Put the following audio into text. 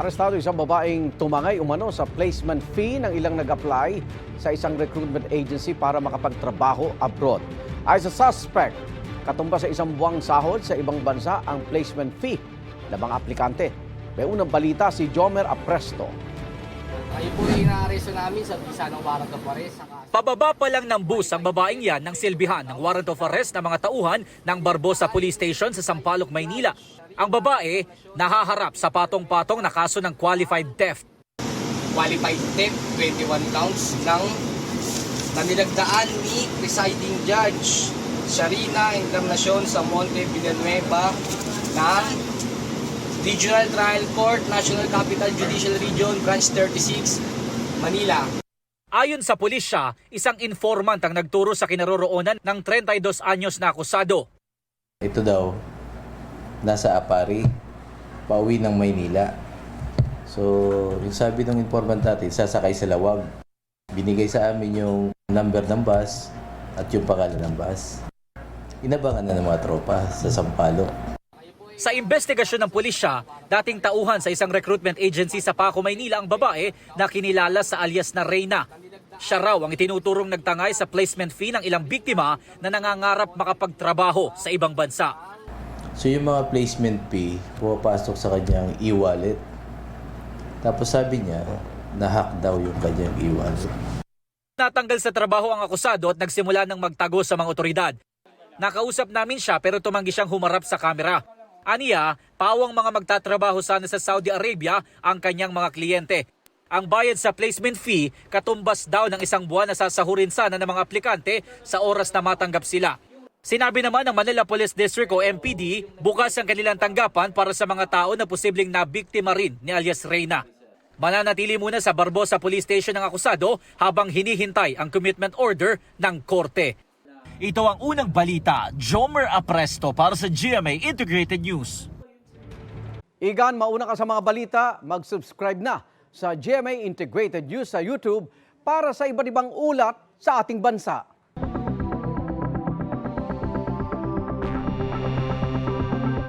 Arestado isang babaeng tumangay umano sa placement fee ng ilang nag-apply sa isang recruitment agency para makapagtrabaho abroad. Ayon sa suspect, katumba sa isang buwang sahod sa ibang bansa ang placement fee ng mga aplikante. May unang balita si Jomer Apresto. Kayo po yung inaaresto namin sa bisa ng warrant of arrest. Pababa pa lang ng bus ang babaeng yan ng silbihan ng warrant of arrest ng mga tauhan ng Barbosa Police Station sa Sampaloc, Maynila. Ang babae nahaharap sa patong-patong na kaso ng qualified theft. Qualified theft, 21 counts ng nanilagdaan ni presiding judge Sharina Encarnacion sa Monte Villanueva ng Regional Trial Court, National Capital Judicial Region, Branch 36, Manila. Ayon sa pulisya, isang informant ang nagturo sa kinaroroonan ng 32 anyos na akusado. Ito daw, nasa Apari, pauwi ng Maynila. So, yung sabi ng informant natin, sasakay sa Lawag. Binigay sa amin yung number ng bus at yung pangalan ng bus. Inabangan na ng mga tropa sa Sampaloc. Sa investigasyon ng pulisya, dating tauhan sa isang recruitment agency sa Paco, Maynila ang babae na kinilala sa alias na Reyna. Siya raw ang itinuturong nagtangay sa placement fee ng ilang biktima na nangangarap makapagtrabaho sa ibang bansa. So yung mga placement fee, pumapasok sa kanyang e-wallet. Tapos sabi niya, na-hack daw yung kanyang e-wallet. Natanggal sa trabaho ang akusado at nagsimula ng magtago sa mga otoridad. Nakausap namin siya pero tumanggi siyang humarap sa kamera. Aniya, pawang mga magtatrabaho sana sa Saudi Arabia ang kanyang mga kliyente. Ang bayad sa placement fee, katumbas daw ng isang buwan na sasahurin sana ng mga aplikante sa oras na matanggap sila. Sinabi naman ng Manila Police District o MPD, bukas ang kanilang tanggapan para sa mga tao na posibleng nabiktima rin ni alias Reyna. Mananatili muna sa Barbosa Police Station ang akusado habang hinihintay ang commitment order ng korte. Ito ang unang balita, Jomer Apresto para sa GMA Integrated News. Igan, mauna ka sa mga balita, mag-subscribe na sa GMA Integrated News sa YouTube para sa iba't ibang ulat sa ating bansa.